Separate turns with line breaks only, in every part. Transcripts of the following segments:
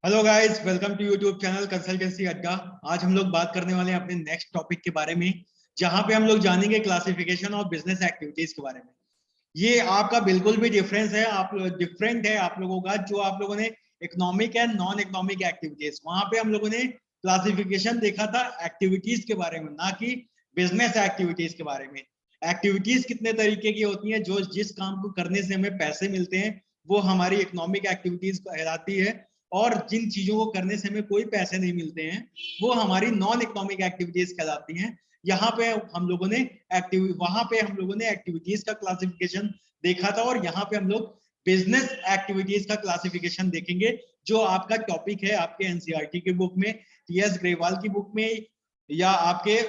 Hello guys, welcome to YouTube channel consultancy Adda. आज हम लोग बात करने वाले हैं अपने नेक्स्ट टॉपिक के बारे में, जहां पे हम लोग जानेंगे क्लासिफिकेशन ऑफ बिजनेस एक्टिविटीज के बारे में। ये आपका बिल्कुल भी डिफरेंस है, आप डिफरेंट है आप लोगों का। जो आप लोगों ने economic and non economic activities, वहां पे हम लोगों ने क्लासिफिकेशन देखा था एक्टिविटीज के बारे में, ना कि बिजनेस एक्टिविटीज के बारे में। एक्टिविटीज कितने तरीके की होती हैं, जो जिस काम को करने से हमें पैसे मिलते हैं वो हमारी इकोनॉमिक एक्टिविटीज कहलाती है, और जिन चीजों को करने से हमें कोई पैसे नहीं मिलते हैं वो हमारी नॉन इकोनॉमिक एक्टिविटीज कहलाती हैं। यहाँ पे हम लोगों ने वहां पे हम लोगों ने एक्टिविटीज का क्लासिफिकेशन देखा था, और यहाँ पे हम लोग बिजनेस एक्टिविटीज का क्लासिफिकेशन देखेंगे, जो आपका टॉपिक है आपके एनसीईआरटी की बुक में, टीएस ग्रेवाल की बुक में, या आपके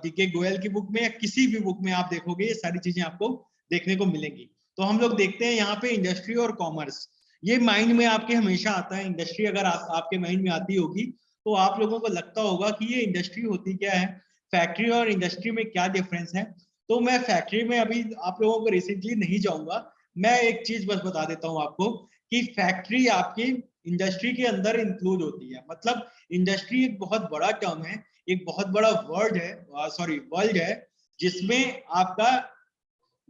डीके गोयल की बुक में, या किसी भी बुक में आप देखोगे ये सारी चीजें आपको देखने को मिलेंगी। तो हम लोग देखते हैं यहाँ पे इंडस्ट्री और कॉमर्स। ये माइंड में आपके हमेशा आता है, इंडस्ट्री अगर आपके माइंड में आती होगी तो आप लोगों को लगता होगा कि ये इंडस्ट्री होती क्या है, फैक्ट्री और इंडस्ट्री में क्या डिफरेंस है। तो मैं फैक्ट्री में अभी आप लोगों को रिसेंटली नहीं जाऊंगा, मैं एक चीज बस बता देता हूँ आपको कि फैक्ट्री आपकी इंडस्ट्री के अंदर इंक्लूड होती है। मतलब इंडस्ट्री एक बहुत बड़ा टर्म है, एक बहुत बड़ा वर्ड है, वर्ल्ड है, जिसमें आपका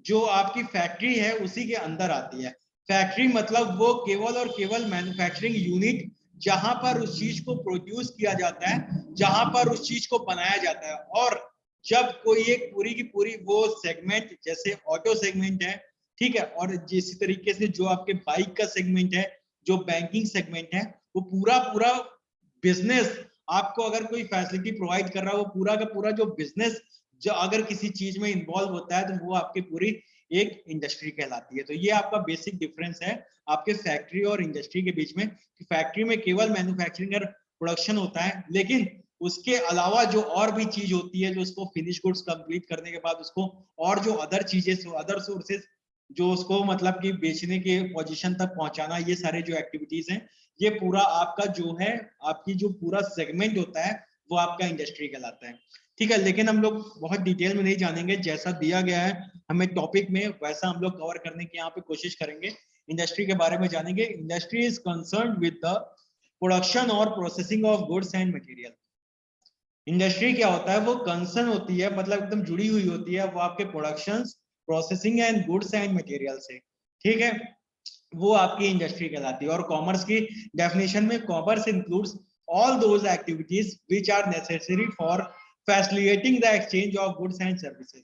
जो आपकी फैक्ट्री है उसी के अंदर आती है। फैक्ट्री मतलब वो केवल और केवल मैन्युफैक्चरिंग यूनिट, जहां पर उस चीज को प्रोड्यूस किया जाता है, जहां पर उस चीज को बनाया जाता है। और जब कोई एक पूरी की पूरी वो सेगमेंट, जैसे ऑटो सेगमेंट है, ठीक है, और जिस तरीके से जो आपके बाइक का सेगमेंट है, जो बैंकिंग सेगमेंट है, वो पूरा पूरा बिजनेस आपको अगर कोई फैसिलिटी प्रोवाइड कर रहा है, वो पूरा का पूरा जो बिजनेस जो अगर किसी चीज में इन्वॉल्व होता है तो वो आपकी पूरी एक इंडस्ट्री कहलाती है। तो ये आपका बेसिक डिफरेंस है आपके फैक्ट्री और इंडस्ट्री के बीच में, कि फैक्ट्री में केवल मैन्युफैक्चरिंग और प्रोडक्शन होता है, लेकिन उसके अलावा जो और भी चीज होती है, जो उसको फिनिश गुड्स कंप्लीट करने के बाद उसको और जो अदर चीजें, अदर सोर्सेज जो उसको मतलब कि बेचने के पोजीशन तक पहुंचाना, ये सारे जो एक्टिविटीज हैं, ये पूरा आपका जो है, आपकी जो पूरा सेगमेंट होता है वो आपका इंडस्ट्री कहलाता है। ठीक है, लेकिन हम लोग बहुत डिटेल में नहीं जानेंगे, जैसा दिया गया है हमें टॉपिक में वैसा हम लोग कवर करने की यहाँ पे कोशिश करेंगे। इंडस्ट्री के बारे में जानेंगे। Industry is concern with the production और processing of goods and material. Industry क्या होता है, वो कंसर्न होती है, मतलब एकदम जुड़ी हुई होती है वो आपके production, processing and goods and material से। ठीक है, वो आपकी इंडस्ट्री कहलाती है। और कॉमर्स की डेफिनेशन में, commerce includes all those activities which are necessary for facilitating the exchange of goods and services।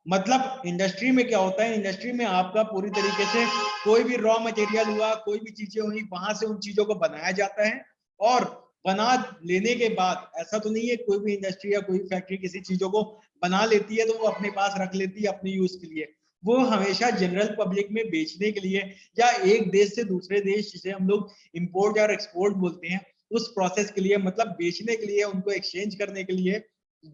मतलब इंडस्ट्री में क्या होता है, इंडस्ट्री में आपका पूरी तरीके से कोई भी रॉ मटेरियल हुआ, कोई भी चीजें हुई, वहां से उन चीजों को बनाया जाता है। और बना लेने के बाद, ऐसा तो नहीं है कोई भी इंडस्ट्री या कोई फैक्ट्री किसी चीजों को बना लेती है तो वो अपने पास रख लेती है अपने यूज के लिए। वो हमेशा जनरल पब्लिक में बेचने के लिए, या एक देश से दूसरे देश, जिसे हम लोग इंपोर्ट और एक्सपोर्ट बोलते हैं, उस प्रोसेस के लिए, मतलब बेचने के लिए, उनको एक्सचेंज करने के लिए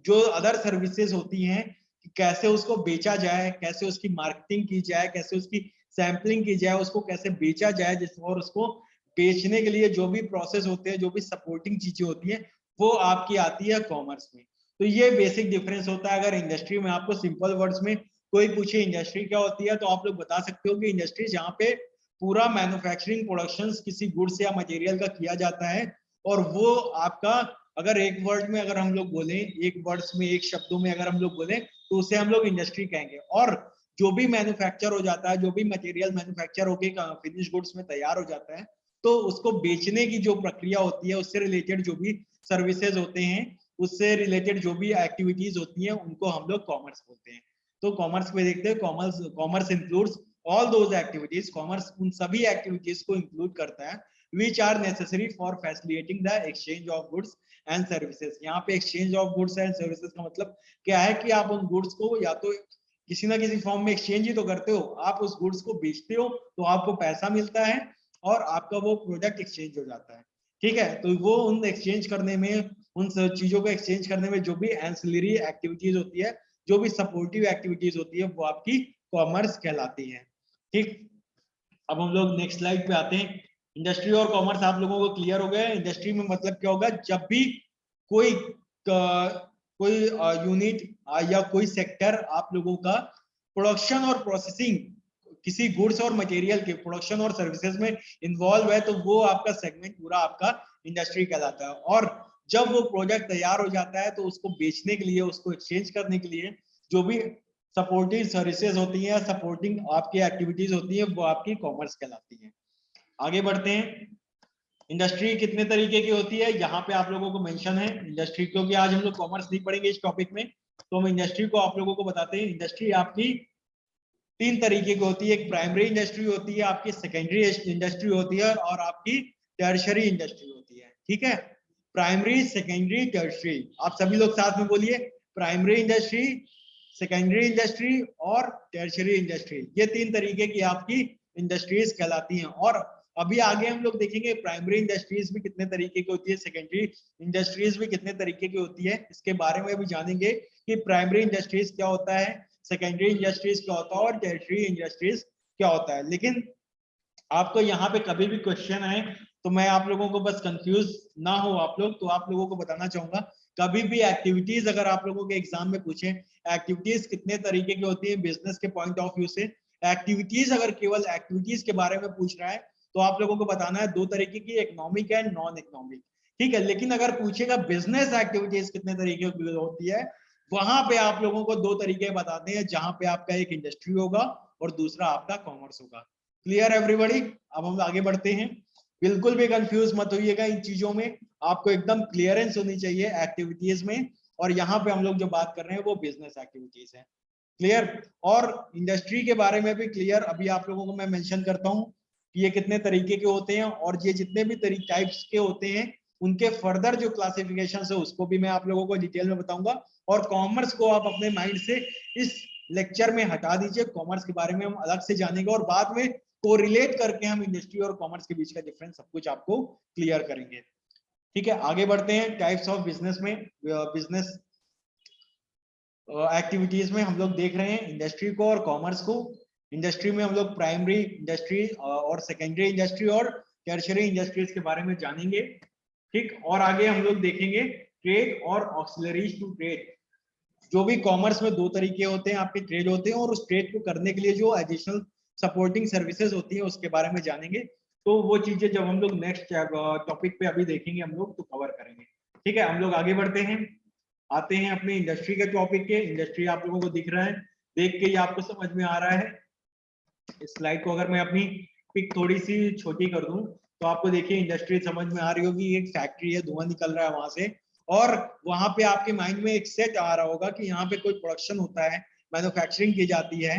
जो अदर सर्विसेज होती हैं, कि कैसे उसको बेचा जाए, कैसे उसकी मार्केटिंग की जाए, कैसे उसकी सैम्पलिंग की जाए, उसको कैसे बेचा जाए, जिस और उसको बेचने के लिए जो भी प्रोसेस होते हैं, जो भी सपोर्टिंग चीजें होती हैं, वो आपकी आती है कॉमर्स में। तो ये बेसिक डिफरेंस होता है। अगर इंडस्ट्री में आपको सिंपल वर्ड्स में कोई पूछे इंडस्ट्री क्या होती है, तो आप लोग बता सकते हो कि इंडस्ट्री जहाँ पे पूरा मैन्युफैक्चरिंग प्रोडक्शन किसी गुड्स या मटेरियल का किया जाता है, और वो आपका, अगर एक वर्ड में अगर हम लोग बोले, एक वर्ड्स में, एक शब्दों में अगर हम लोग बोले, तो उसे हम लोग इंडस्ट्री कहेंगे। और जो भी मैन्युफैक्चर हो जाता है, जो भी मटेरियल मैन्युफैक्चर होकर फिनिश गुड्स में तैयार हो जाता है, तो उसको बेचने की जो प्रक्रिया होती है, उससे रिलेटेड जो भी सर्विसेज होते हैं, उससे रिलेटेड जो भी एक्टिविटीज होती हैं, उनको हम लोग कॉमर्स बोलते हैं। तो कॉमर्स में देखते हैं, commerce commerce includes all those activities. Commerce उन सभी एक्टिविटीज को इंक्लूड करता है which are necessary for facilitating the exchange of goods and services। यहाँ पे exchange of goods and services का मतलब क्या है, कि आप उन गुड्स को या तो किसी ना किसी फॉर्म में एक्सचेंज ही तो करते हो, आप उस गुड्स को बेचते हो तो आपको पैसा मिलता है, और आपका वो प्रोडक्ट एक्सचेंज हो जाता है। ठीक है, तो वो उन एक्सचेंज करने में, उन चीजों को एक्सचेंज करने में जो भी एंसिलरी एक्टिविटीज होती है, जो भी सपोर्टिव एक्टिविटीज होती है, वो आपकी कॉमर्स कहलाती है। ठीक, अब हम लोग नेक्स्ट स्लाइड पे आते हैं। इंडस्ट्री और कॉमर्स आप लोगों को क्लियर हो गया। इंडस्ट्री में मतलब क्या होगा, जब भी कोई कोई यूनिट या कोई सेक्टर आप लोगों का प्रोडक्शन और प्रोसेसिंग किसी गुड्स और मटेरियल के प्रोडक्शन और सर्विसेज में इन्वॉल्व है, तो वो आपका सेगमेंट पूरा आपका इंडस्ट्री कहलाता है। और जब वो प्रोडक्ट तैयार हो जाता है तो उसको बेचने के लिए, उसको एक्सचेंज करने के लिए जो भी सपोर्टिंग सर्विसेज होती हैं, सपोर्टिंग आपकी एक्टिविटीज होती हैं, वो आपकी कॉमर्स कहलाती है। आगे बढ़ते हैं। इंडस्ट्री कितने तरीके की होती है, यहाँ पे आप लोगों को मेंशन है इंडस्ट्री, क्योंकि आज हम लोग कॉमर्स नहीं पढ़ेंगे इस टॉपिक में, तो हम इंडस्ट्री को आप लोगों को बताते हैं। इंडस्ट्री आपकी 3 तरीके की होती है, एक प्राइमरी इंडस्ट्री होती है, आपकी सेकेंडरी इंडस्ट्री होती है, और आपकी टर्शरी इंडस्ट्री होती है। ठीक है, प्राइमरी, सेकेंडरी, टर्शरी, आप सभी लोग साथ में बोलिए, प्राइमरी इंडस्ट्री, सेकेंडरी इंडस्ट्री और टर्शरी इंडस्ट्री। ये 3 तरीके की आपकी इंडस्ट्रीज कहलाती हैं। और अभी आगे हम लोग देखेंगे प्राइमरी इंडस्ट्रीज भी कितने तरीके की होती है, सेकेंडरी इंडस्ट्रीज भी कितने तरीके की होती है, इसके बारे में भी जानेंगे कि प्राइमरी इंडस्ट्रीज क्या होता है, सेकेंडरी इंडस्ट्रीज क्या होता है और टर्शरी इंडस्ट्रीज क्या होता है। लेकिन आपको यहाँ पे कभी भी क्वेश्चन आए तो मैं आप लोगों को बस कंफ्यूज ना हो आप लोग, तो आप लोगों को बताना चाहूंगा, कभी भी एक्टिविटीज अगर आप लोगों के एग्जाम में पूछे, एक्टिविटीज कितने तरीके की होती है बिजनेस के पॉइंट ऑफ व्यू से, एक्टिविटीज अगर केवल एक्टिविटीज के बारे में पूछ रहा है तो आप लोगों को बताना है 2 तरीके की, इकोनॉमिक एंड नॉन इकोनॉमिक। ठीक है, लेकिन अगर पूछेगा बिजनेस एक्टिविटीज कितने तरीके की होती है, वहां पे आप लोगों को 2 तरीके बताते हैं, जहां पे आपका एक इंडस्ट्री होगा और दूसरा आपका कॉमर्स होगा। Clear everybody? अब हम आगे बढ़ते हैं। बिल्कुल भी कंफ्यूज मत होइएगा इन चीजों में, आपको एकदम क्लियरेंस होनी चाहिए एक्टिविटीज में। और यहाँ पे हम लोग जो बात कर रहे हैं वो बिजनेस एक्टिविटीज है। क्लियर? और इंडस्ट्री के बारे में भी क्लियर, अभी आप लोगों को मैं मेंशन करता हूँ कि ये कितने तरीके के होते हैं, और ये जितने भी टाइप्स के होते हैं उनके फर्दर जो क्लासिफिकेशन है उसको भी मैं आप लोगों को डिटेल में बताऊंगा। और कॉमर्स को आप अपने माइंड से इस लेक्चर में हटा दीजिए, कॉमर्स के बारे में हम अलग से जानेंगे और बाद में कोरिलेट करके हम इंडस्ट्री और कॉमर्स के बीच का डिफरेंस सब कुछ आपको क्लियर करेंगे। ठीक है, आगे बढ़ते हैं। टाइप्स ऑफ बिजनेस में, बिजनेस एक्टिविटीज में हम लोग देख रहे हैं इंडस्ट्री को और कॉमर्स को। इंडस्ट्री में हम लोग प्राइमरी इंडस्ट्री और सेकेंडरी इंडस्ट्री और टर्शरी इंडस्ट्रीज के बारे में जानेंगे। ठीक, और आगे हम लोग देखेंगे ट्रेड और ऑक्सिलरीज टू ट्रेड। जो भी कॉमर्स में 2 तरीके होते हैं आपके ट्रेड होते हैं, और उस ट्रेड को करने के लिए जो एडिशनल सपोर्टिंग सर्विसेज होती है उसके बारे में जानेंगे। तो वो चीजें जब हम लोग नेक्स्ट टॉपिक पे अभी देखेंगे हम लोग, तो कवर करेंगे। ठीक है, हम लोग आगे बढ़ते हैं, आते हैं अपने इंडस्ट्री के टॉपिक के। इंडस्ट्री आप लोगों को दिख रहा है, देख के ही आपको समझ में आ रहा है। इस स्लाइड को अगर मैं अपनी पिक थोड़ी सी छोटी कर दूं तो आपको देखिए इंडस्ट्री समझ में आ रही होगी, एक फैक्ट्री है, धुआं निकल रहा है वहां से, और वहां पे आपके माइंड में एक सेट आ रहा होगा कि यहाँ पे कोई प्रोडक्शन होता है, मैन्युफैक्चरिंग की जाती है,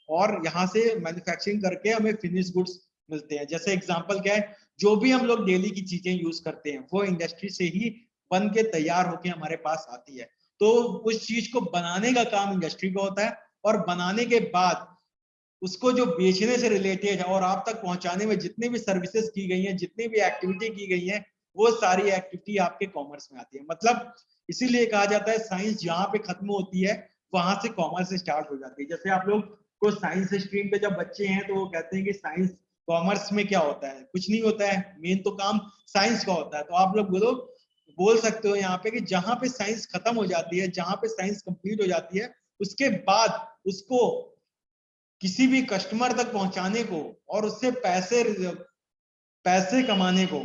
और यहाँ से मैन्युफैक्चरिंग करके हमें फिनिश गुड्स मिलते हैं। जैसे एग्जांपल क्या है, जो भी हम लोग डेली की चीजें यूज करते हैं वो इंडस्ट्री से ही बन के तैयार होके हमारे पास आती है। तो उस चीज को बनाने का काम इंडस्ट्री का होता है, और बनाने के बाद उसको जो बेचने से रिलेटेड है और आप तक पहुंचाने में जितनी भी सर्विसेज की गई हैं, जितनी भी एक्टिविटी की गई है, वो सारी एक्टिविटी आपके कॉमर्स में आती है। मतलब इसीलिए कहा जाता है साइंस जहां पे खत्म होती है वहां से कॉमर्स स्टार्ट हो जाती है। जैसे आप लोग को साइंस स्ट्रीम पे जब बच्चे हैं तो वो कहते हैं कि साइंस कॉमर्स में क्या होता है, कुछ नहीं होता है, मेन तो काम साइंस का होता है। तो आप लोग बोल सकते हो यहाँ पे कि जहां पे साइंस खत्म हो जाती है, जहां पे साइंस कंप्लीट हो जाती है, उसके बाद उसको किसी भी कस्टमर तक पहुंचाने को और उससे पैसे कमाने को,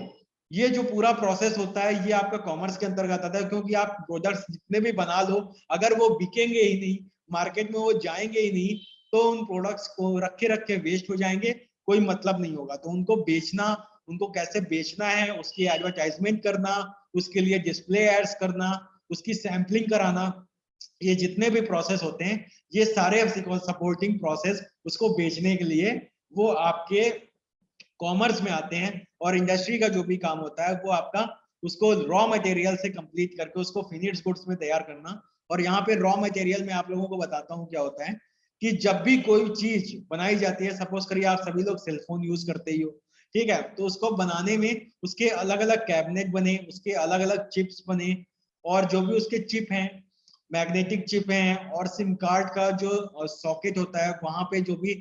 ये जो पूरा प्रोसेस होता है ये आपका कॉमर्स के अंतर्गत आता है। क्योंकि आप प्रोडक्ट्स जितने भी बना लो, अगर वो बिकेंगे ही नहीं, मार्केट में वो जाएंगे ही नहीं, तो उन प्रोडक्ट्स को रखे रखे वेस्ट हो जाएंगे, कोई मतलब नहीं होगा। तो उनको बेचना, उनको कैसे बेचना है, उसकी एडवर्टाइजमेंट करना, उसके लिए डिस्प्ले एड्स करना, उसकी सैंपलिंग कराना, ये जितने भी प्रोसेस होते हैं ये सारे सपोर्टिंग प्रोसेस उसको बेचने के लिए वो आपके कॉमर्स में आते हैं। और इंडस्ट्री का जो भी काम होता है वो आपका उसको रॉ मटेरियल से कंप्लीट करके उसको फिनिश्ड गुड्स में तैयार करना। और यहाँ पे रॉ मटेरियल में आप लोगों को बताता हूँ क्या होता है कि जब भी कोई चीज बनाई जाती है, सपोज करिए आप सभी लोग सेलफोन यूज करते ही हो, ठीक है, तो उसको बनाने में उसके अलग अलग कैबिनेट बने, उसके अलग अलग चिप्स बने, और जो भी उसके चिप हैं, मैग्नेटिक चिप हैं, और सिम कार्ड का जो सॉकेट होता है वहां पे जो भी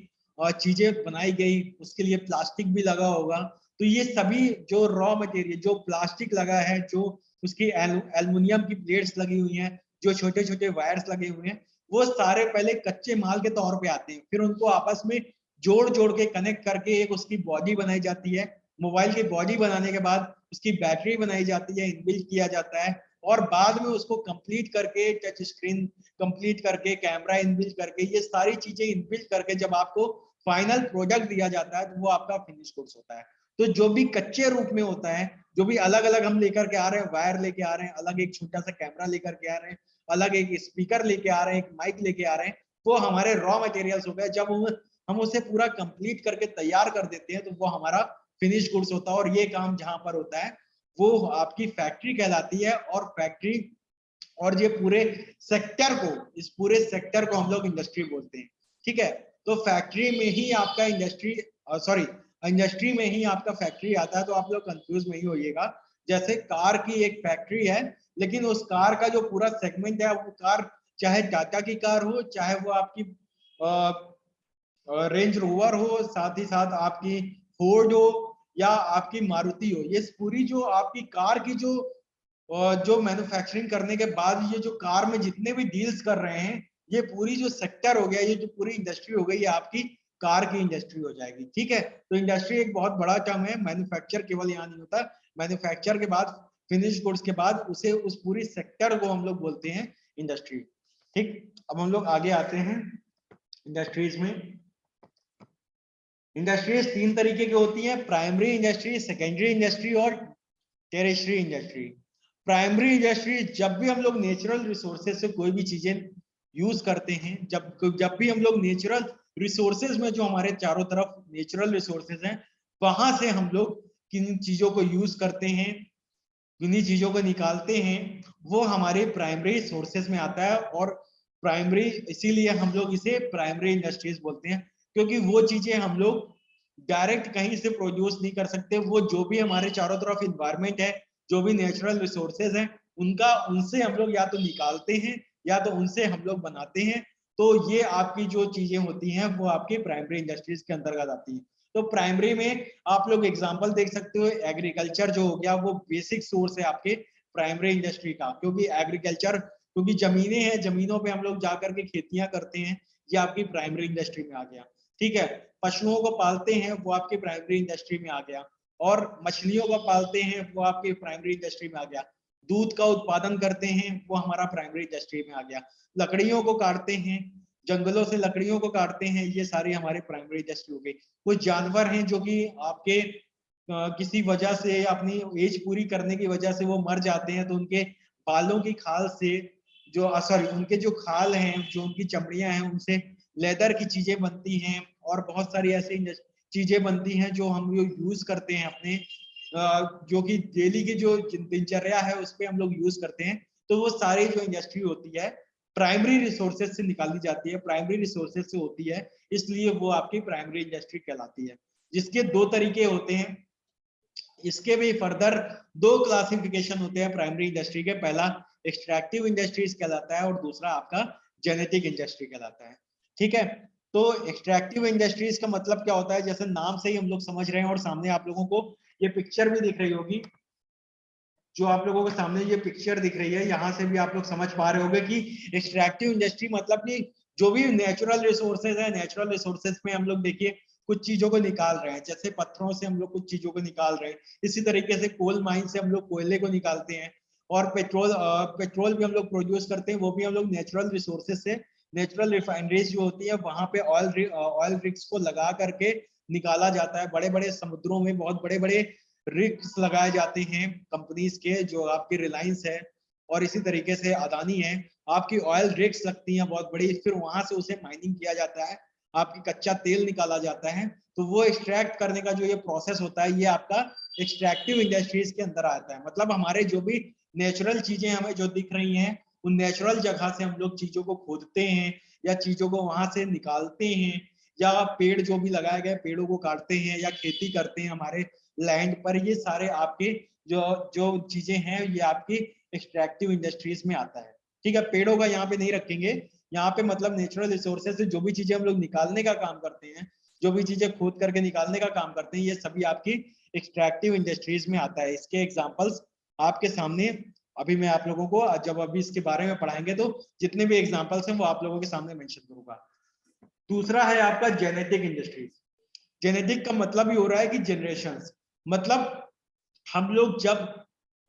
चीजें बनाई गई उसके लिए प्लास्टिक भी लगा होगा। तो ये सभी जो रॉ मटेरियल, जो प्लास्टिक लगा है, जो उसकी एल्युमिनियम की प्लेट्स लगी हुई हैं, जो छोटे छोटे वायर्स लगे हुए हैं, वो सारे पहले कच्चे माल के तौर पे आते हैं, फिर उनको आपस में जोड़ जोड़ के कनेक्ट करके एक उसकी बॉडी बनाई जाती है। मोबाइल की बॉडी बनाने के बाद उसकी बैटरी बनाई जाती है, इनबिल्ट किया जाता है, और बाद में उसको कंप्लीट करके टच स्क्रीन कंप्लीट करके कैमरा इनबिल्ट करके ये सारी चीजें इनबिल्ट करके जब आपको फाइनल प्रोडक्ट दिया जाता है तो वो आपका फिनिश कोर्स होता है। तो जो भी कच्चे रूप में होता है, जो भी अलग अलग हम लेकर के आ रहे हैं, वायर लेके आ रहे हैं, अलग एक छोटा सा कैमरा लेकर के आ रहे हैं, अलग एक स्पीकर लेके आ रहे हैं, एक माइक लेके आ रहे हैं, वो हमारे रॉ मटेरियल्स हो गए। जब हम उसे पूरा कंप्लीट करके तैयार कर देते हैं तो वो हमारा फिनिश गुड्स होता है। और ये काम जहां पर होता है वो आपकी फैक्ट्री कहलाती है। और फैक्ट्री और ये पूरे सेक्टर को, इस पूरे सेक्टर को हम लोग इंडस्ट्री बोलते हैं। ठीक है, तो फैक्ट्री में ही आपका इंडस्ट्री में ही आपका फैक्ट्री आता है। तो आप लोग कंफ्यूज नहीं होइएगा। जैसे कार की एक फैक्ट्री है, लेकिन उस कार का जो पूरा सेगमेंट है, वो कार चाहे टाटा की कार हो, चाहे वो आपकी रेंज रोवर हो, साथ ही साथ आपकी फोर्ड हो या आपकी मारुति हो, ये पूरी जो आपकी कार की जो मैन्युफैक्चरिंग करने के बाद ये जो कार में जितने भी डील्स कर रहे हैं, ये पूरी जो सेक्टर हो गया, ये जो पूरी इंडस्ट्री हो गई, ये आपकी कार की इंडस्ट्री हो जाएगी। ठीक है, तो इंडस्ट्री एक बहुत बड़ा टर्म है। मैन्युफैक्चर केवल यहाँ नहीं होता, मैन्युफैक्चर के बाद फिनिश गुड्स के बाद उसे उस पूरी सेक्टर को हम लोग बोलते हैं इंडस्ट्री। ठीक, अब हम लोग आगे आते हैं इंडस्ट्रीज में। इंडस्ट्रीज तीन तरीके की होती हैं, प्राइमरी इंडस्ट्री, सेकेंडरी इंडस्ट्री और टेरिशरी इंडस्ट्री। प्राइमरी इंडस्ट्री, जब भी हम लोग नेचुरल रिसोर्सेज से कोई भी चीजें यूज करते हैं, जब भी हम लोग नेचुरल रिसोर्सेज में, जो हमारे चारों तरफ नेचुरल रिसोर्सेज हैं, वहां से हम लोग किन चीजों को यूज करते हैं, किन्हीं चीजों को निकालते हैं, वो हमारे प्राइमरी सोर्सेज में आता है। और प्राइमरी इसीलिए हम लोग इसे प्राइमरी इंडस्ट्रीज बोलते हैं, क्योंकि वो चीजें हम लोग डायरेक्ट कहीं से प्रोड्यूस नहीं कर सकते। वो जो भी हमारे चारों तरफ इन्वायरमेंट है, जो भी नेचुरल रिसोर्सेज हैं, उनसे हम लोग या तो निकालते हैं या तो उनसे हम लोग बनाते हैं। तो ये आपकी जो चीजें होती हैं वो आपकी प्राइमरी इंडस्ट्रीज के अंतर्गत आती हैं। तो प्राइमरी में आप लोग एग्जांपल देख सकते हो, एग्रीकल्चर जो हो गया वो बेसिक सोर्स है आपके प्राइमरी इंडस्ट्री का, क्योंकि एग्रीकल्चर, क्योंकि जमीनें हैं, जमीनों पे हम लोग जाकर के खेतियां करते हैं, ये आपकी प्राइमरी इंडस्ट्री में आ गया। ठीक है, पशुओं को पालते हैं, वो आपकी प्राइमरी इंडस्ट्री में आ गया। और मछलियों को पालते हैं, वो आपकी प्राइमरी इंडस्ट्री में आ गया। दूध का उत्पादन करते हैं, वो हमारा प्राइमरी इंडस्ट्री में आ गया। लकड़ियों को काटते हैं, जंगलों से लकड़ियों को काटते हैं, ये सारी हमारी प्राइमरी इंडस्ट्री हो गई। कुछ जानवर हैं जो कि आपके किसी वजह से, अपनी एज पूरी करने की वजह से वो मर जाते हैं, तो उनके बालों की खाल से, उनके जो खाल हैं, जो उनकी चमड़ियां हैं, उनसे लेदर की चीजें बनती हैं। और बहुत सारी ऐसी चीजें बनती हैं जो हम लोग यूज करते हैं अपने जो कि डेली की जो दिनचर्या है उस पर हम लोग यूज करते हैं। तो वो सारी जो इंडस्ट्री होती है प्राइमरी रिसोर्सेज से निकाली जाती है, प्राइमरी रिसोर्सेज से होती है, इसलिए वो आपकी प्राइमरी इंडस्ट्री कहलाती है। जिसके दो तरीके होते हैं, इसके भी फर्दर दो क्लासिफिकेशन होते हैं प्राइमरी इंडस्ट्री के। पहला एक्सट्रैक्टिव इंडस्ट्रीज कहलाता है और दूसरा आपका जेनेटिक इंडस्ट्री कहलाता है। ठीक है, तो एक्सट्रैक्टिव इंडस्ट्रीज का मतलब क्या होता है, जैसे नाम से ही हम लोग समझ रहे हैं, और सामने आप लोगों को ये पिक्चर भी दिख रही होगी, जो आप लोगों के सामने ये पिक्चर दिख रही है, यहाँ से भी आप लोग समझ पा रहे होंगे कि एक्सट्रैक्टिव इंडस्ट्री मतलब कि जो भी नेचुरल रिसोर्सेज है, नेचुरल रिसोर्सेज में हम लोग देखिए कुछ चीजों को निकाल रहे हैं। जैसे पत्थरों से हम लोग कुछ चीजों को निकाल रहे हैं, इसी तरीके से कोल माइन से हम लोग कोयले को निकालते हैं। और पेट्रोल भी हम लोग प्रोड्यूस करते हैं, वो भी हम लोग नेचुरल रिसोर्सेज से, नेचुरल रिफाइनरीज जो होती है वहां पे ऑयल रिग्स को लगा करके निकाला जाता है। बड़े बड़े समुद्रों में बहुत बड़े बड़े रिग्स लगाए जाते हैं कंपनीज के, जो आपकी रिलायंस है और इसी तरीके से अदानी है, आपकी ऑयल रिग्स लगती हैं बहुत बड़ी। फिर वहां से उसे माइनिंग किया जाता है, आपकी कच्चा तेल निकाला जाता है। तो वो एक्सट्रैक्ट करने का जो ये प्रोसेस होता है, ये आपका एक्सट्रैक्टिव इंडस्ट्रीज के अंदर आता है। मतलब हमारे जो भी नेचुरल चीजें हमें जो दिख रही हैं, उन नेचुरल जगह से हम लोग चीजों को खोदते हैं या चीजों को वहां से निकालते हैं, या पेड़ जो भी लगाए गए पेड़ों को काटते हैं या खेती करते हैं हमारे लैंड पर। ये सारे आपके जो जो चीजें हैं, ये आपकी एक्सट्रैक्टिव इंडस्ट्रीज में आता है। ठीक है, पेड़ों का यहाँ पे नहीं रखेंगे, यहाँ पे मतलब नेचुरल रिसोर्सेज से जो भी चीजें हम लोग निकालने का काम करते हैं, जो भी चीजें खोद करके निकालने का काम करते हैं, ये सभी आपकी एक्सट्रैक्टिव इंडस्ट्रीज में आता है। इसके एग्जाम्पल्स आपके सामने अभी मैं आप लोगों को, जब अभी इसके बारे में पढ़ाएंगे तो जितने भी एग्जाम्पल्स हैं वो आप लोगों के सामने मेंशन करूंगा। दूसरा है आपका जेनेटिक इंडस्ट्रीज। जेनेटिक का मतलब ही हो रहा है कि जनरेशंस, मतलब हम लोग जब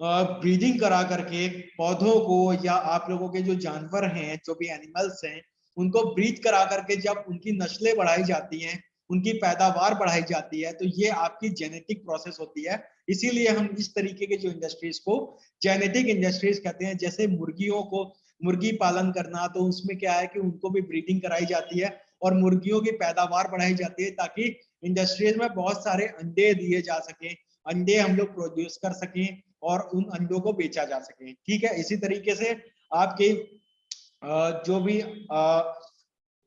ब्रीडिंग करा करके पौधों को या आप लोगों के जो जानवर हैं, जो भी एनिमल्स हैं, उनको ब्रीड करा करके जब उनकी नस्लें बढ़ाई जाती हैं, उनकी पैदावार बढ़ाई जाती है, तो ये आपकी जेनेटिक प्रोसेस होती है। इसीलिए हम इस तरीके के जो इंडस्ट्रीज को जेनेटिक इंडस्ट्रीज कहते हैं। जैसे मुर्गियों को, मुर्गी पालन करना, तो उसमें क्या है कि उनको भी ब्रीडिंग कराई जाती है और मुर्गियों की पैदावार बढ़ाई जाती है, ताकि इंडस्ट्रीज में बहुत सारे अंडे दिए जा सके, अंडे हम लोग प्रोड्यूस कर सकें और उन अंडों को बेचा जा सके। ठीक है, इसी तरीके से आपके जो भी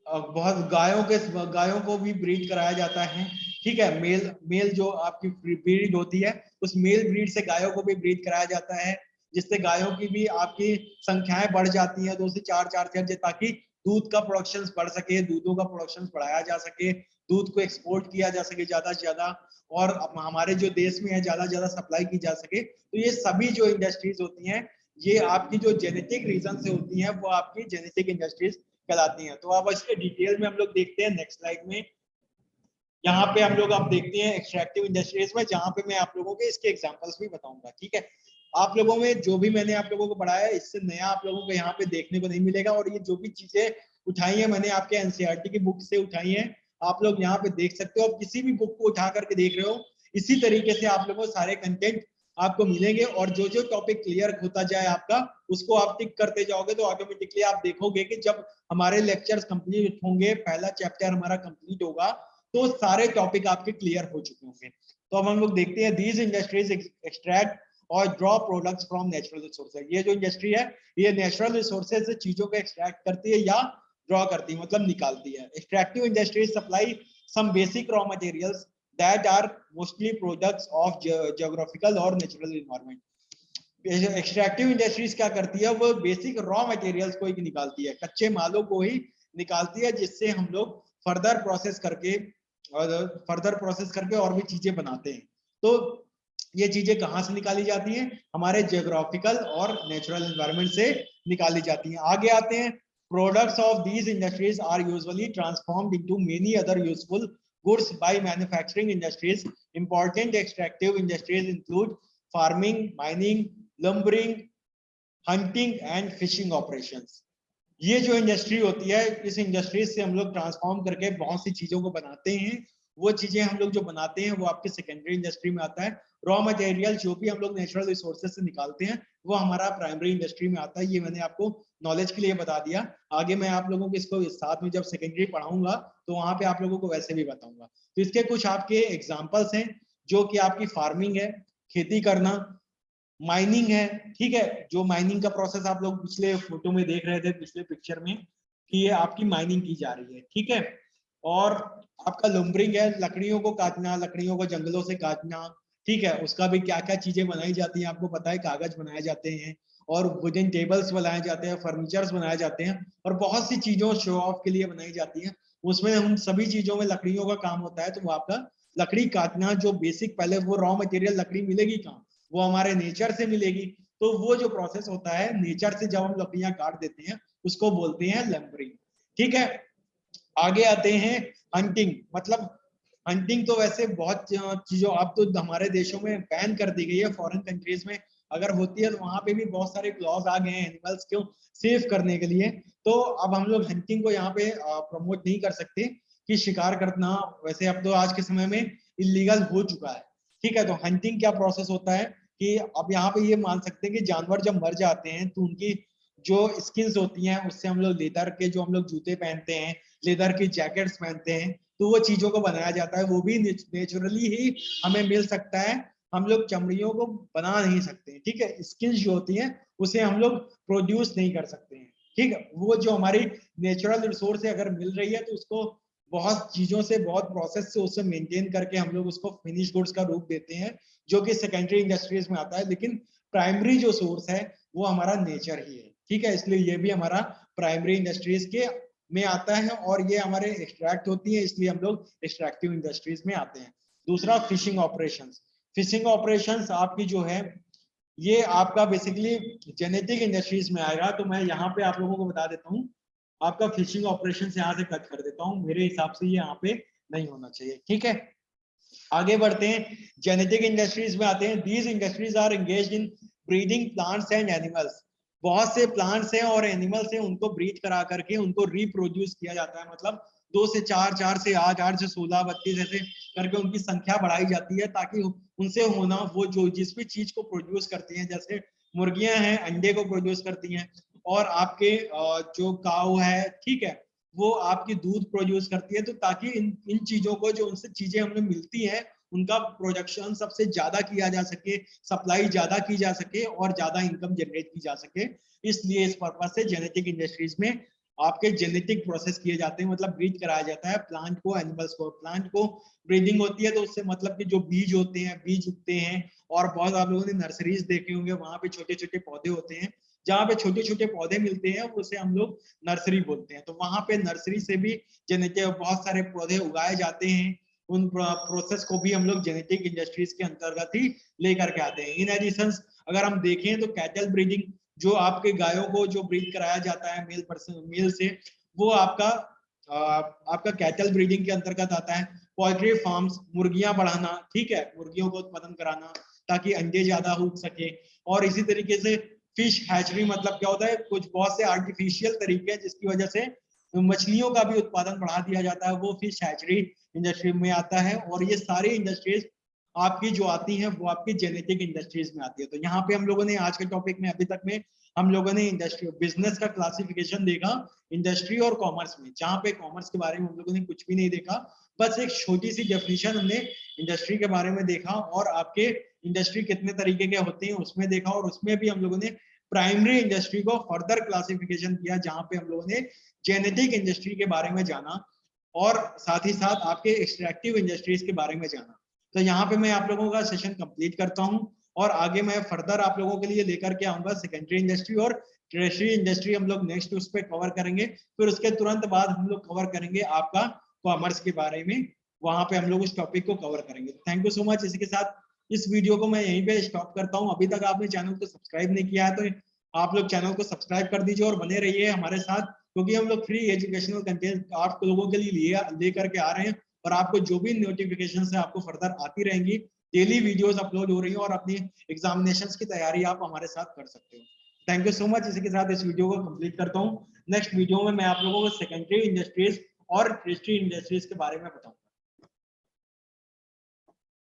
बहुत गायों को भी ब्रीड कराया जाता है। ठीक है, मेल मेल जो आपकी ब्रीड होती है, उस मेल ब्रीड से गायों को भी ब्रीड कराया जाता है, जिससे गायों की भी आपकी संख्याएं बढ़ जाती हैं 2 से 4 ताकि दूध का प्रोडक्शन बढ़ सके, दूधों का प्रोडक्शन बढ़ाया जा सके, दूध को एक्सपोर्ट किया जा सके ज्यादा से ज्यादा, और हमारे जो देश में है ज्यादा से ज्यादा सप्लाई की जा सके। तो ये सभी जो इंडस्ट्रीज होती हैं, ये आपकी जो जेनेटिक रीजन से होती हैं, वो आपकी जेनेटिक इंडस्ट्रीज कहलाती हैं। तो अब इसके डिटेल में हम लोग देखते हैं नेक्स्ट स्लाइड में। यहाँ पे हम लोग आप देखते हैं एक्सट्रैक्टिव इंडस्ट्रीज में, जहाँ पे मैं आप लोगों के इसके एग्जांपल्स भी बताऊंगा। ठीक है, आप लोगों में जो भी मैंने आप लोगों को पढ़ाया है, इससे नया आप लोगों को यहाँ पे देखने को नहीं मिलेगा। और ये जो भी चीजें उठाई है मैंने आपके एनसीईआरटी की बुक से उठाई है, आप लोग यहाँ पे देख सकते हो। आप किसी भी बुक को उठा करके देख रहे हो, इसी तरीके से आप लोगों को सारे कंटेंट आपको मिलेंगे। और जो जो टॉपिक क्लियर होता जाए आपका, उसको आप टिक करते जाओगे, तो ऑटोमेटिकली आप देखोगे कि जब हमारे लेक्चर्स कंप्लीट होंगे, पहला चैप्टर हमारा कंप्लीट होगा, तो सारे टॉपिक आपके क्लियर हो चुके होंगे। तो अब हम लोग देखते हैं, दीज इंडस्ट्रीज एक्सट्रैक्ट और draw products from natural resources. ये जो इंडस्ट्री है, ये नेचुरल रिसोर्सेज से चीजों को एक्सट्रैक्ट करती है या ड्रॉ करती है, मतलब निकालती है। Extractive industries supply some basic raw materials that are mostly products of geographical और natural environment। एक्सट्रैक्टिव इंडस्ट्रीज क्या करती है, वो बेसिक रॉ मटेरियल्स को ही निकालती है, कच्चे मालों को ही निकालती है, जिससे हम लोग फर्दर प्रोसेस करके और भी चीजें बनाते हैं। तो ये चीजें कहाँ से निकाली जाती हैं, हमारे जियोग्राफिकल और नेचुरल एनवायरनमेंट से निकाली जाती हैं। आगे आते हैं, products of these industries are usually transformed into many other useful goods by manufacturing industries. Important extractive industries include farming, mining, lumbering, hunting and fishing operations। ये जो इंडस्ट्री होती है, इस इंडस्ट्री से हम लोग ट्रांसफॉर्म करके बहुत सी चीजों को बनाते हैं। वो चीजें हम लोग जो बनाते हैं वो आपके सेकेंडरी इंडस्ट्री में आता है। रॉ मटेरियल जो भी हम लोग नेचुरल रिसोर्सेज से निकालते हैं, वो हमारा प्राइमरी इंडस्ट्री में आता है। ये मैंने आपको नॉलेज के लिए बता दिया। आगे मैं आप लोगों को इसको साथ में जब सेकेंडरी पढ़ाऊंगा, तो वहां पे आप लोगों को वैसे भी बताऊंगा। तो इसके कुछ आपके एग्जाम्पल्स हैं, जो कि आपकी फार्मिंग है, खेती करना, माइनिंग है। ठीक है, जो माइनिंग का प्रोसेस आप लोग पिछले फोटो में देख रहे थे, पिछले पिक्चर में, कि ये आपकी माइनिंग की जा रही है। ठीक है, और आपका लंबरिंग है, लकड़ियों को काटना, लकड़ियों को जंगलों से काटना। ठीक है, उसका भी क्या क्या चीजें बनाई जाती हैं आपको पता है, कागज बनाए जाते हैं और वुडन टेबल्स बनाए जाते हैं, फर्नीचर्स बनाए जाते हैं, और बहुत सी चीजों शो ऑफ के लिए बनाई जाती हैं। उसमें उन सभी चीजों में लकड़ियों का काम होता है। तो वो आपका लकड़ी काटना, जो बेसिक पहले वो रॉ मटेरियल लकड़ी मिलेगी कहाँ, वो हमारे नेचर से मिलेगी। तो वो जो प्रोसेस होता है नेचर से, जब हम लकड़ियां काट देते हैं, उसको बोलते हैं लंबरिंग। ठीक है, आगे आते हैं हंटिंग। मतलब हंटिंग तो वैसे बहुत चीजों, अब तो हमारे देशों में बैन कर दी गई है, फॉरेन कंट्रीज में अगर होती है तो वहां पे भी बहुत सारे क्लॉज आ गए हैं एनिमल्स को सेव करने के लिए। तो अब हम लोग हंटिंग को यहाँ पे प्रमोट नहीं कर सकते कि शिकार करना, वैसे अब तो आज के समय में इलीगल हो चुका है। ठीक है, तो हंटिंग क्या प्रोसेस होता है कि अब यहाँ पे ये मान सकते हैं कि जानवर जब मर जाते हैं, तो उनकी जो स्किन्स होती हैं, उससे हम लोग लेदर के जो हम लोग जूते पहनते हैं, लेदर की जैकेट्स पहनते हैं, तो वो चीजों को बनाया जाता है। वो भी नेचुरली ही हमें मिल सकता है, हम लोग चमड़ियों को बना नहीं सकते। ठीक है, स्किन्स जो होती हैं उसे हम लोग प्रोड्यूस नहीं कर सकते हैं। ठीक है, वो जो हमारी नेचुरल रिसोर्स से अगर मिल रही है, तो उसको बहुत चीजों से, बहुत प्रोसेस से उसे मेंटेन करके हम लोग उसको फिनिश गुड्स का रूप देते हैं, जो कि सेकेंडरी इंडस्ट्रीज में आता है। लेकिन प्राइमरी जो सोर्स है वो हमारा नेचर ही है। ठीक है, इसलिए ये भी हमारा प्राइमरी इंडस्ट्रीज के में आता है, और ये हमारे एक्सट्रैक्ट होती है, इसलिए हम लोग एक्सट्रैक्टिव इंडस्ट्रीज में आते हैं। दूसरा, फिशिंग ऑपरेशंस। फिशिंग ऑपरेशंस आपकी जो है, ये आपका बेसिकली जेनेटिक इंडस्ट्रीज में आएगा। तो मैं यहाँ पे आप लोगों को बता देता हूँ आपका फिशिंग ऑपरेशन यहाँ से कट कर देता हूँ, मेरे हिसाब से ये यहाँ पे नहीं होना चाहिए। ठीक है, आगे बढ़ते हैं, जेनेटिक इंडस्ट्रीज में आते हैं। These industries are engaged in breeding plants and animals. बहुत से प्लांट्स हैं और एनिमल्स हैं, उनको ब्रीड करा करके उनको रिप्रोड्यूस किया जाता है, मतलब 2 से 4, 4 से 8, 8 से 16, 32 ऐसे करके उनकी संख्या बढ़ाई जाती है, ताकि उनसे होना वो जो जिस भी चीज को प्रोड्यूस करती हैं, जैसे मुर्गियां हैं अंडे को प्रोड्यूस करती हैं, और आपके जो काऊ है, ठीक है, वो आपकी दूध प्रोड्यूस करती है, तो ताकि इन चीजों को जो उनसे चीजें हमें मिलती हैं उनका प्रोडक्शन सबसे ज्यादा किया जा सके, सप्लाई ज्यादा की जा सके और ज्यादा इनकम जनरेट की जा सके। इसलिए इस पर्पज से जेनेटिक इंडस्ट्रीज में आपके जेनेटिक प्रोसेस किए जाते हैं, मतलब ब्रीड कराया जाता है प्लांट को एनिमल्स को। प्लांट को ब्रीडिंग होती है तो उससे मतलब कि जो बीज होते हैं, बीज उगते हैं, और बहुत आप लोगों ने नर्सरीज देखे होंगे, वहां पे छोटे छोटे पौधे होते हैं, जहाँ पे छोटे छोटे पौधे मिलते हैं उसे हम लोग नर्सरी बोलते हैं। तो वहां पे नर्सरी से भी जेनेटिक बहुत सारे पौधे उगाए जाते हैं, उन प्रोसेस को भी हम लोग जेनेटिक इंडस्ट्रीज के अंतर्गत ही लेकर के आते हैं। इन एडिशन अगर हम देखें तो कैटल ब्रीडिंग, जो आपके गायों को जो ब्रीड कराया जाता है मेल से, वो आपका कैटल ब्रीडिंग के अंतर्गत आता है। पोल्ट्री फार्म्स, मुर्गियां बढ़ाना, ठीक है, मुर्गियों को उत्पादन कराना ताकि अंडे ज्यादा हो सके। और इसी तरीके से फिश हैचरी, मतलब क्या होता है, कुछ बहुत से आर्टिफिशियल तरीके हैं जिसकी वजह से मछलियों का भी उत्पादन बढ़ा दिया जाता है, वो फिश हैचरी इंडस्ट्री में आता है। और ये सारी इंडस्ट्रीज आपकी जो आती हैं वो आपकी जेनेटिक इंडस्ट्रीज में आती है। तो यहाँ पे हम लोगों ने आज के टॉपिक में अभी तक में हम लोगों ने इंडस्ट्री बिजनेस का क्लासिफिकेशन देखा इंडस्ट्री और कॉमर्स में, जहाँ पे कॉमर्स के बारे में हम लोगों ने कुछ भी नहीं देखा, बस एक छोटी सी डेफिनेशन हमने इंडस्ट्री के बारे में देखा, और आपके इंडस्ट्री कितने तरीके के होते हैं उसमें देखा, और उसमें भी हम लोगों ने प्राइमरी इंडस्ट्री को फर्दर क्लासिफिकेशन किया, जहां पे हम लोगों ने जेनेटिक इंडस्ट्री के बारे में जाना, और साथ ही साथ आपके एक्सट्रैक्टिव इंडस्ट्रीज के बारे में जाना। तो यहाँ पे मैं आप लोगों का सेशन कंप्लीट करता हूँ, और आगे मैं फर्दर आप लोगों के लिए लेकर के आऊंगा सेकेंडरी इंडस्ट्री और टर्शियरी इंडस्ट्री, हम लोग नेक्स्ट उस पर कवर करेंगे। फिर उसके तुरंत बाद हम लोग कवर करेंगे आपका कॉमर्स के बारे में, वहां पे हम लोग उस टॉपिक को कवर करेंगे। Thank you so much. इसी के साथ इस वीडियो को मैं यहीं पे स्टॉप करता हूँ। अभी तक आपने चैनल को सब्सक्राइब नहीं किया है तो आप लोग चैनल को सब्सक्राइब कर दीजिए और बने रहिए हमारे साथ, क्योंकि हम लोग फ्री एजुकेशनल कंटेंट आप लोगों के लिए लेकर के आ रहे हैं, और आपको जो भी नोटिफिकेशन है आपको फर्दर आती रहेंगी। डेली वीडियोस अपलोड हो रही हैं, और अपनी एग्जामिनेशंस की तैयारी आप हमारे साथ कर सकते हो। Thank you so much. इसी के साथ इस वीडियो को कंप्लीट करता हूँ। नेक्स्ट वीडियो में मैं आप लोगों को सेकेंडरी इंडस्ट्रीज और टर्शियरी इंडस्ट्रीज के बारे में बताऊँ।